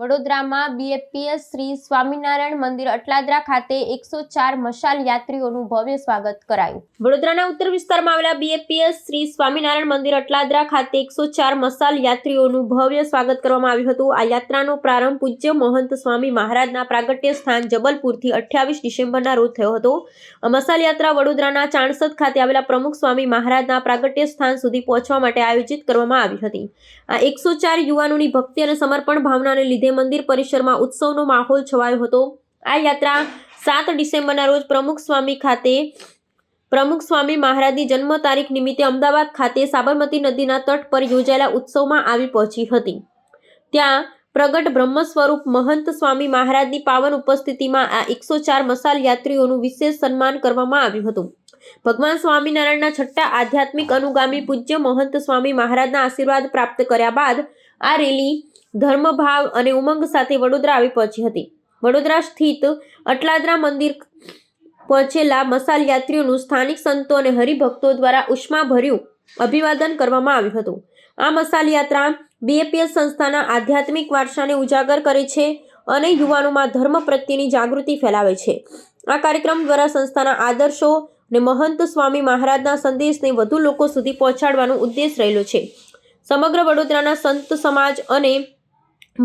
વડોદરામાં બીએપીએસ શ્રી સ્વામિનારાયણ મંદિર અટલાદરા ખાતે 104 મશાલ યાત્રીઓનું ભવ્ય સ્વાગત કરાયું। વડોદરાના ઉત્તર વિસ્તારમાં આવેલા બીએપીએસ શ્રી સ્વામિનારાયણ મંદિર અટલાદરા ખાતે 104 મશાલ યાત્રીઓનું ભવ્ય સ્વાગત કરવામાં આવ્યું હતું। આ યાત્રાનો પ્રારંભ પૂજ્ય મહંત સ્વામી મહારાજના પ્રાગટ્ય સ્થાન જબલપુરથી 28 ડિસેમ્બરના રોજ થયો હતો। આ મશાલ યાત્રા વડોદરાના ચાણસદ ખાતે આવેલા પ્રમુખ સ્વામી મહારાજના પ્રાગટ્ય સ્થાન સુધી પહોંચવા માટે આયોજિત કરવામાં આવી હતી। આ 104 યુવાનોની ભક્તિ અને સમર્પણ ભાવનાને લીધે મંદિર પરિસરમાં ઉત્સવનો માહોલ છવાયો હતો। આ યાત્રા 7 ડિસેમ્બરના રોજ પ્રમુખ સ્વામી મહારાજની જન્મ તારીખ નિમિત્તે અમદાવાદ ખાતે સાબરમતી નદીના તટ પર યોજાયેલા ઉત્સવમાં આવી પહોંચી હતી। ત્યાં પ્રગટ બ્રહ્મ સ્વરૂપ મહંત સ્વામી મહારાજની પાવન ઉપસ્થિતિમાં આ 104 મશાલ યાત્રીઓનું વિશેષ સન્માન કરવામાં આવ્યું હતું। ભગવાન સ્વામિનારાયણના છઠ્ઠા આધ્યાત્મિક અનુગામી પૂજ્ય મહંત સ્વામી મહારાજના આશીર્વાદ પ્રાપ્ત કર્યા બાદ આ રેલી ધર્મભાવ અને ઉમંગ સાથે વડોદરા આવી પહોંચી હતી। વડોદરા સ્થિત અટલાદરા મંદિર પહોંચેલા મશાલ યાત્રીઓનું સ્થાનિક સંતો અને હરિભક્તો દ્વારા ઉષ્માભર્યું અભિવાદન કરવામાં આવ્યું હતું। આ મશાલ યાત્રા બીએપીએસ સંસ્થાના આધ્યાત્મિક વારસાને ઉજાગર કરે છે અને યુવાનોમાં ધર્મ પ્રત્યેની જાગૃતિ ફેલાવે છે। આ કાર્યક્રમ દ્વારા સંસ્થાના આદર્શો અને મહંત સ્વામી મહારાજના સંદેશને વધુ લોકો સુધી પહોંચાડવાનો ઉદ્દેશ રહેલો છે। સમગ્ર વડોદરાના સંત સમાજ અને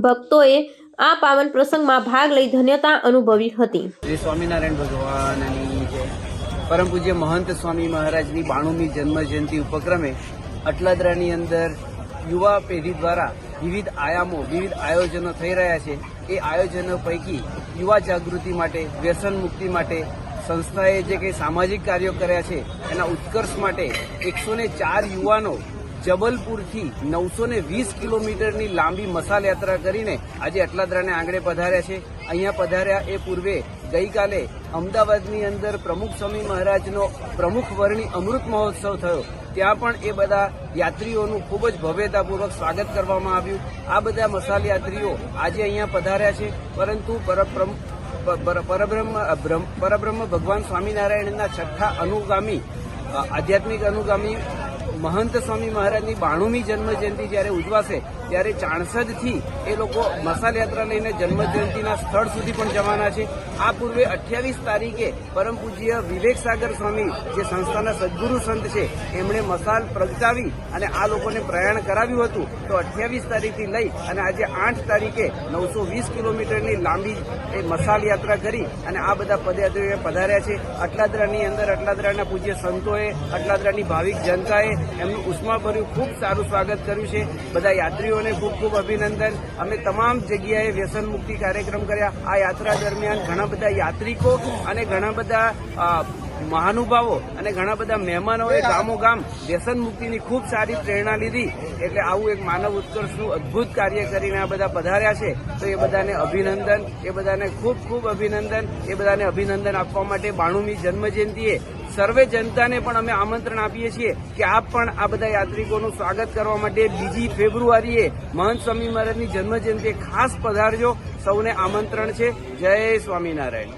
ભક્તોએ આ પાવન પ્રસંગમાં ભાગ લઈ ધન્યતા અનુભવી હતી। શ્રી સ્વામિનારાયણ ભગવાનની જય। પરમ પૂજ્ય મહંત સ્વામી મહારાજની 92મી જન્મ જયંતિ ઉપક્રમે અટલાદરાની અંદર યુવા પેઢી દ્વારા વિવિધ આયામો વિવિધ આયોજનો થઈ રહ્યા છે। એ આયોજનો પૈકી યુવા જાગૃતિ માટે, વ્યસન મુક્તિ માટે સંસ્થાએ જે કંઈ સામાજિક કાર્યો કર્યા છે એના ઉત્કર્ષ માટે 104 યુવાનો જબલપુરથી 920 કિલોમીટરની લાંબી મશાલ યાત્રા કરીને આજે અટલાદરાને આંગણે પધાર્યા છે। અહીંયા પધાર્યા એ પૂર્વે ગઈકાલે અમદાવાદની અંદર પ્રમુખ સ્વામી મહારાજનો પ્રમુખ વર્ણી અમૃત મહોત્સવ થયો। ત્યાં પણ એ બધા યાત્રીઓનું ખૂબ જ ભવ્યતાપૂર્વક સ્વાગત કરવામાં આવ્યું। આ બધા મશાલ યાત્રીઓ આજે અહીંયા પધાર્યા છે, પરંતુ પરબ્રહ્મ ભગવાન સ્વામિનારાયણના છઠ્ઠા અનુગામી આધ્યાત્મિક અનુગામી મહંત સ્વામી મહારાજની 92મી જન્મ જયંતિ જ્યારે ઉજવાશે ત્યારે ચાણસદથી એ લોકો મશાલ યાત્રા લઈને જન્મ જયંતિના સ્થળ સુધી પણ જવાના છે। આ પૂર્વે 28 તારીખે પરમ પૂજ્ય વિવેક સાગર સ્વામી જે સંસ્થાના સદગુરુ સંત છે એમણે મશાલ પ્રગટાવી અને આ લોકોને પ્રયાણ કરાવ્યું હતું। તો 28 તારીખથી લઈ અને આજે 8 તારીખે 920 કિલોમીટરની લાંબી એ મશાલ યાત્રા કરી અને આ બધા પદયાત્રીઓએ પધાર્યા છે। અટલાદરાની અંદર અટલાદરાના પૂજ્ય સંતોએ, અટલાદરાની ભાવિક જનતાએ એમનું ઉષ્માભર્યું ખૂબ સારું સ્વાગત કર્યું છે। બધા યાત્રીઓને ખૂબ ખૂબ અભિનંદન। અમે તમામ જગ્યાએ વ્યસન મુક્તિ કાર્યક્રમ કર્યા। આ યાત્રા દરમિયાન ઘણા બધા યાત્રિકો અને ઘણા બધા મહાનુભાવો અને ઘણા બધા મહેમાનોએ ગામોગામ વ્યસન મુક્તિની ખૂબ સારી પ્રેરણા લીધી। એટલે આવું એક માનવ ઉત્કર્ષનું અદ્ભુત કાર્ય કરીને આ બધા પધાર્યા છે। તો એ બધાને અભિનંદન, એ બધાને ખૂબ ખૂબ અભિનંદન। એ બધાને અભિનંદન આપવા માટે 92મી જન્મજયંતિએ સર્વે જનતાને પણ અમે આમંત્રણ આપીએ છીએ કે આપ પણ આ બધા યાત્રિકોનું સ્વાગત કરવા માટે 2 ફેબ્રુઆરીએ મહંત સ્વામી મહારાજની જન્મજયંતિએ ખાસ પધારજો। સૌને આમંત્રણ છે। જય સ્વામિનારાયણ।